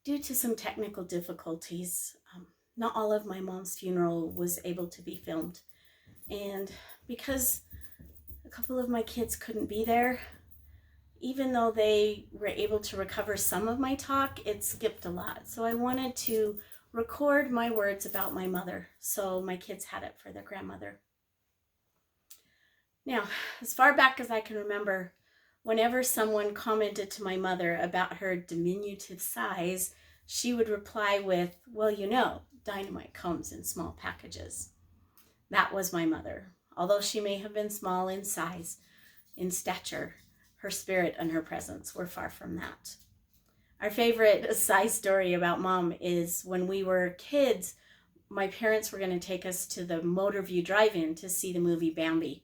Due to some technical difficulties, not all of my mom's funeral was able to be filmed. And because a couple of my kids couldn't be there, even though they were able to recover some of my talk, it skipped a lot. So I wanted to record my words about my mother, so my kids had it for their grandmother. Now, as far back as I can remember, whenever someone commented to my mother about her diminutive size, she would reply with, "Well, you know, dynamite comes in small packages." That was my mother. Although she may have been small in size, in stature, her spirit and her presence were far from that. Our favorite side story about Mom is when we were kids, my parents were going to take us to the Motorview Drive-In to see the movie Bambi.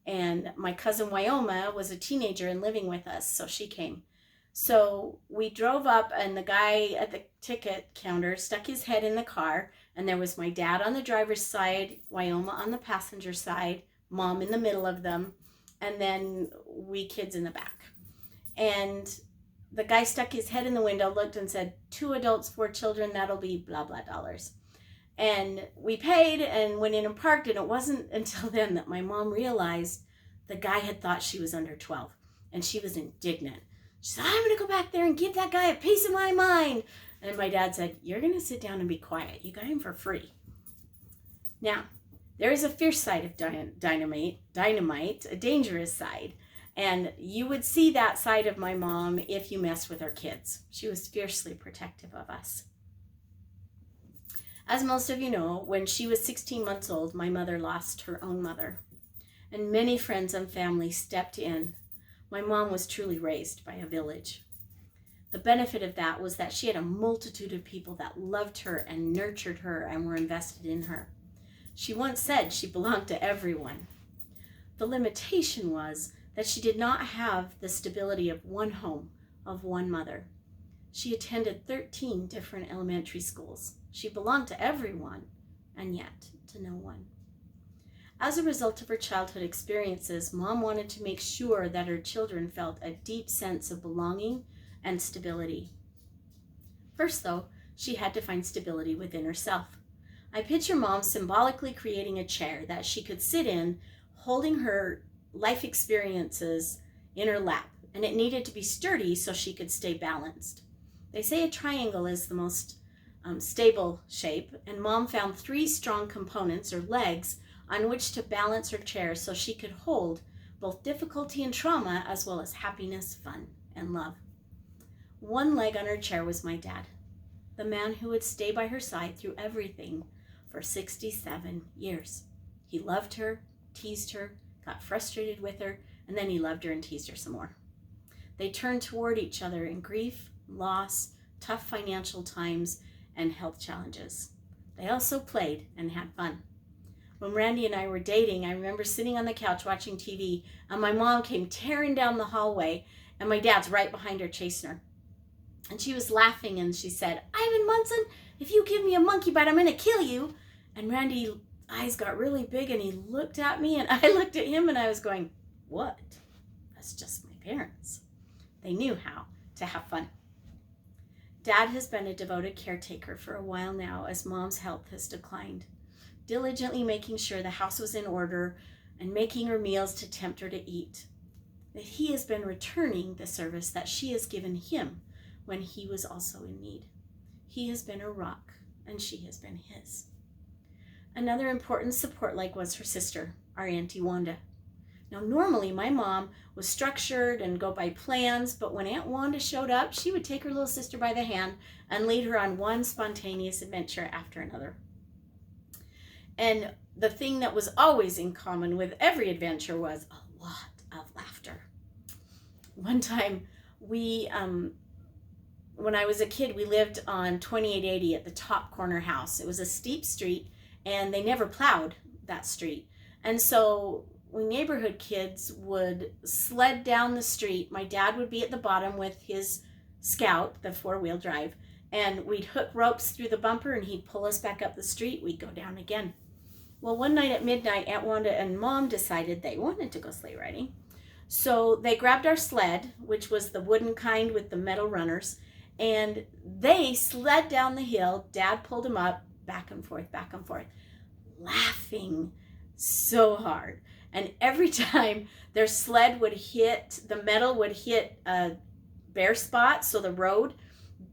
And my cousin Wyoma was a teenager and living with us, so she came. So we drove up, and the guy at the ticket counter stuck his head in the car, and there was my dad on the driver's side, Wyoma on the passenger side, Mom in the middle of them, and then we kids in the back. And the guy stuck his head in the window, looked and said, "2 adults, 4 children, that'll be blah, blah dollars." And we paid and went in and parked, and it wasn't until then that my mom realized the guy had thought she was under 12, and she was indignant. She said, "I'm going to go back there and give that guy a piece of my mind." And my dad said, "You're going to sit down and be quiet. You got him for free." Now, there is a fierce side of dynamite, a dangerous side. And you would see that side of my mom if you messed with her kids. She was fiercely protective of us. As most of you know, when she was 16 months old, my mother lost her own mother. And many friends and family stepped in. My mom was truly raised by a village. The benefit of that was that she had a multitude of people that loved her and nurtured her and were invested in her. She once said she belonged to everyone. The limitation was that she did not have the stability of one home, of one mother. She attended 13 different elementary schools. She belonged to everyone, and yet to no one. As a result of her childhood experiences, Mom wanted to make sure that her children felt a deep sense of belonging and stability. First, though, she had to find stability within herself. I picture Mom symbolically creating a chair that she could sit in, holding her life experiences in her lap, and it needed to be sturdy so she could stay balanced. They say a triangle is the most stable shape, and Mom found 3 strong components or legs on which to balance her chair so she could hold both difficulty and trauma as well as happiness, fun, and love. One leg on her chair was my dad, the man who would stay by her side through everything for 67 years. He loved her, teased her, got frustrated with her, and then he loved her and teased her some more. They turned toward each other in grief, loss, tough financial times, and health challenges. They also played and had fun. When Randy and I were dating, I remember sitting on the couch watching TV, and my mom came tearing down the hallway, and my dad's right behind her chasing her. And she was laughing, and she said, "Irene Munson, if you give me a monkey bite, I'm going to kill you." And Randy's eyes got really big, and he looked at me, and I looked at him, and I was going, "What? That's just my parents." They knew how to have fun. Dad has been a devoted caretaker for a while now as Mom's health has declined, diligently making sure the house was in order and making her meals to tempt her to eat. That he has been returning the service that she has given him when he was also in need. He has been her rock, and she has been his. Another important support leg was her sister, our Auntie Wanda. Now, normally my mom was structured and go by plans, but when Aunt Wanda showed up, she would take her little sister by the hand and lead her on one spontaneous adventure after another. And the thing that was always in common with every adventure was a lot of laughter. One time, when I was a kid, we lived on 2880 at the top corner house. It was a steep street, and they never plowed that street. And so we neighborhood kids would sled down the street. My dad would be at the bottom with his Scout, the 4-wheel drive, and we'd hook ropes through the bumper, and he'd pull us back up the street. We'd go down again. Well, one night at midnight, Aunt Wanda and Mom decided they wanted to go sleigh riding. So they grabbed our sled, which was the wooden kind with the metal runners, And they sled down the hill. Dad pulled them up, back and forth, laughing so hard. And every time their sled would hit, the metal would hit a bare spot, so the road,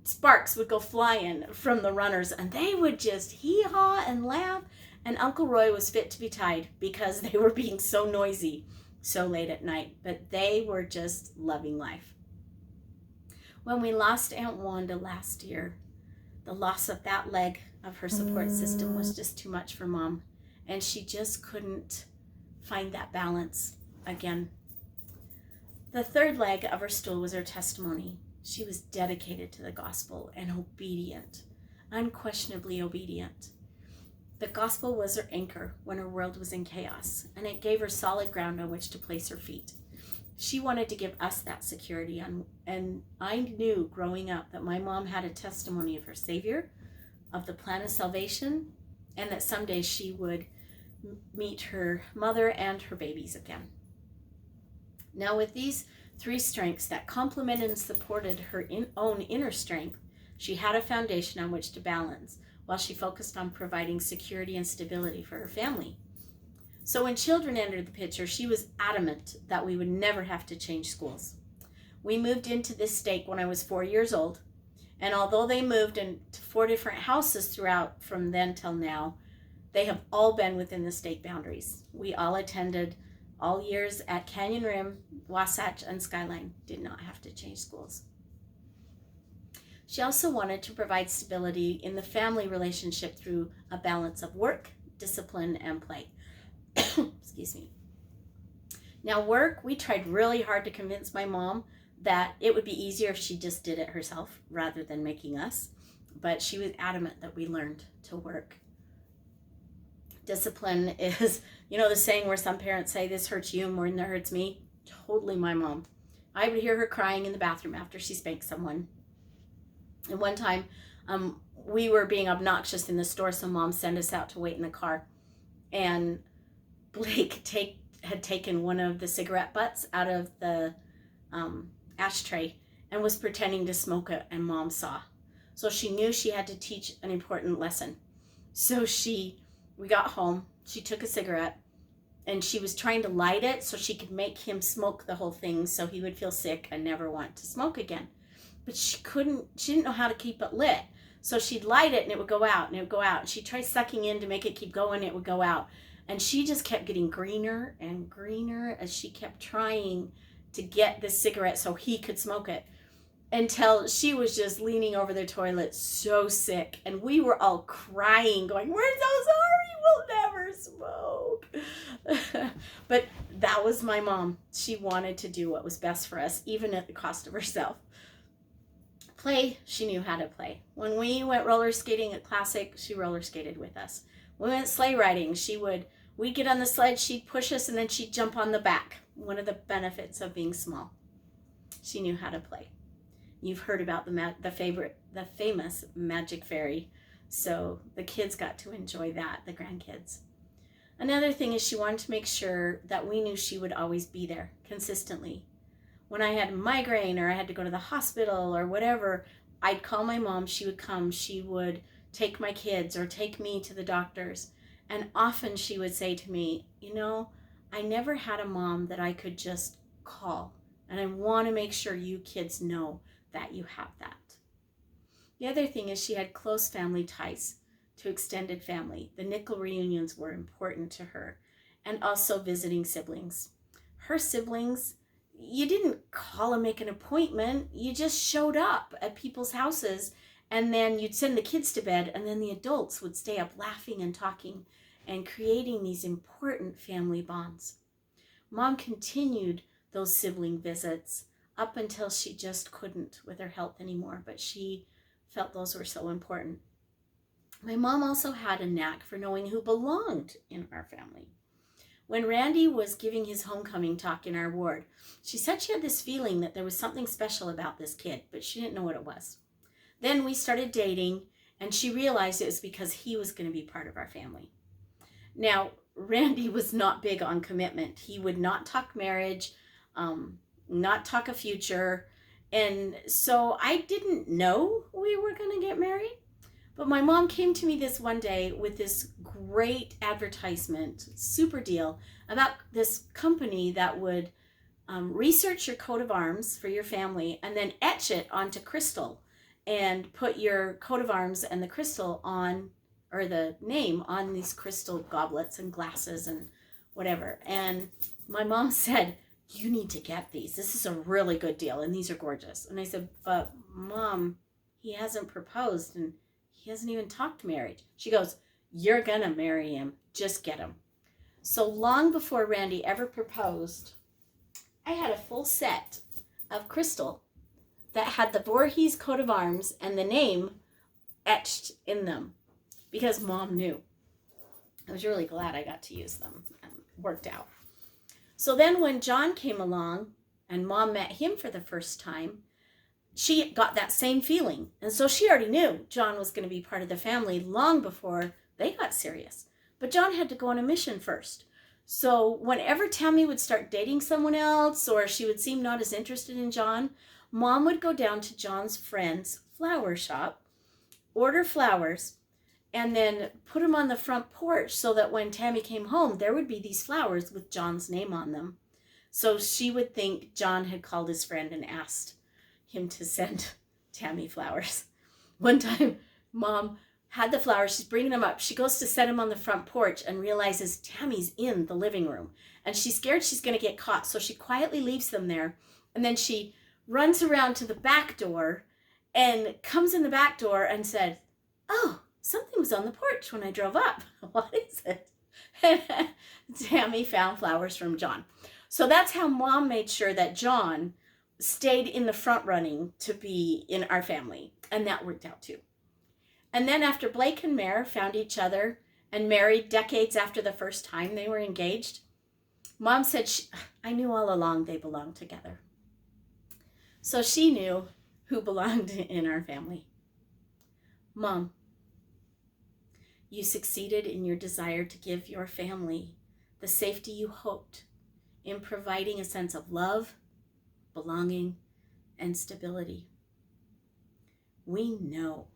sparks would go flying from the runners, and they would just hee-haw and laugh. And Uncle Roy was fit to be tied because they were being so noisy so late at night. But they were just loving life. When we lost Aunt Wanda last year, the loss of that leg of her support system was just too much for Mom. And she just couldn't find that balance again. The third leg of her stool was her testimony. She was dedicated to the gospel and obedient, unquestionably obedient. The gospel was her anchor when her world was in chaos, and it gave her solid ground on which to place her feet. She wanted to give us that security, and I knew growing up that my mom had a testimony of her Savior, of the plan of salvation, and that someday she would meet her mother and her babies again. Now, with these three strengths that complemented and supported her own inner strength, she had a foundation on which to balance, while she focused on providing security and stability for her family. So when children entered the picture, she was adamant that we would never have to change schools. We moved into this stake when I was 4 years old, and although they moved into 4 different houses throughout from then till now, they have all been within the stake boundaries. We all attended all years at Canyon Rim, Wasatch, and Skyline. Did not have to change schools. She also wanted to provide stability in the family relationship through a balance of work, discipline, and play. Excuse me. Now, work, we tried really hard to convince my mom that it would be easier if she just did it herself rather than making us. But she was adamant that we learned to work. Discipline is, the saying where some parents say this hurts you more than it hurts me. Totally my mom. I would hear her crying in the bathroom after she spanked someone. And one time, we were being obnoxious in the store, so Mom sent us out to wait in the car. And Blake had taken one of the cigarette butts out of the ashtray and was pretending to smoke it, and Mom saw. So she knew she had to teach an important lesson. So we got home, she took a cigarette, and she was trying to light it so she could make him smoke the whole thing so he would feel sick and never want to smoke again. But she didn't know how to keep it lit. So she'd light it and it would go out and it would go out. And she'd try sucking in to make it keep going, it would go out. And she just kept getting greener and greener as she kept trying to get this cigarette so he could smoke it, until she was just leaning over the toilet so sick. And we were all crying, going, "We're so sorry, we'll never smoke." But that was my mom. She wanted to do what was best for us, even at the cost of herself. Play, she knew how to play. When we went roller skating at Classic, she roller skated with us. We went sleigh riding. We'd get on the sled, she'd push us, and then she'd jump on the back. One of the benefits of being small. She knew how to play. You've heard about the famous Magic Fairy. So the kids got to enjoy that, the grandkids. Another thing is she wanted to make sure that we knew she would always be there consistently. When I had a migraine or I had to go to the hospital or whatever, I'd call my mom, she would come, she would take my kids or take me to the doctors. And often she would say to me, I never had a mom that I could just call. And I want to make sure you kids know that you have that. The other thing is she had close family ties to extended family. The nickel reunions were important to her, and also visiting siblings. Her siblings, you didn't call and make an appointment. You just showed up at people's houses, and then you'd send the kids to bed, and then the adults would stay up laughing and talking and creating these important family bonds. Mom continued those sibling visits up until she just couldn't with her health anymore, but she felt those were so important. My mom also had a knack for knowing who belonged in our family. When Randy was giving his homecoming talk in our ward, she said she had this feeling that there was something special about this kid, but she didn't know what it was. Then we started dating, and she realized it was because he was going to be part of our family. Now, Randy was not big on commitment. He would not talk marriage, not talk a future, And so I didn't know we were going to get married. But my mom came to me this one day with this great advertisement, super deal, about this company that would research your coat of arms for your family and then etch it onto crystal and put your coat of arms and the crystal on, or the name on these crystal goblets and glasses and whatever. And my mom said, you need to get these. This is a really good deal and these are gorgeous. And I said, but Mom, he hasn't proposed and he hasn't even talked marriage. She goes, you're gonna marry him. Just get him. So long before Randy ever proposed, I had a full set of crystal that had the Voorhees coat of arms and the name etched in them because Mom knew. I was really glad I got to use them. Worked out. So then when John came along and Mom met him for the first time, she got that same feeling. And so she already knew John was going to be part of the family long before they got serious. But John had to go on a mission first. So whenever Tammy would start dating someone else or she would seem not as interested in John, Mom would go down to John's friend's flower shop, order flowers, and then put them on the front porch so that when Tammy came home, there would be these flowers with John's name on them. So she would think John had called his friend and asked him to send Tammy flowers. One time, Mom had the flowers, she's bringing them up. She goes to set them on the front porch and realizes Tammy's in the living room. And she's scared she's going to get caught, so she quietly leaves them there. And then she runs around to the back door and comes in the back door and said, oh, something was on the porch when I drove up. What is it? And Tammy found flowers from John. So that's how Mom made sure that John stayed in the front running to be in our family. And that worked out too. And then after Blake and Mare found each other and married decades after the first time they were engaged, Mom said, I knew all along they belonged together. So she knew who belonged in our family. Mom, you succeeded in your desire to give your family the safety you hoped in providing a sense of love, belonging, and stability. We know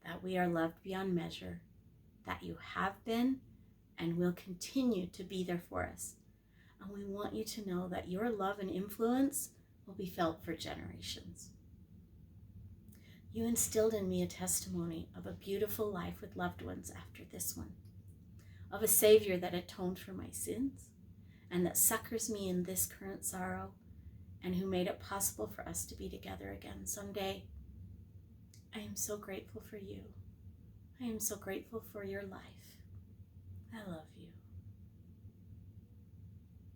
that we are loved beyond measure, that you have been and will continue to be there for us. And we want you to know that your love and influence will be felt for generations. You instilled in me a testimony of a beautiful life with loved ones after this one, of a Savior that atoned for my sins and that succors me in this current sorrow and who made it possible for us to be together again someday. I am so grateful for you. I am so grateful for your life. I love you.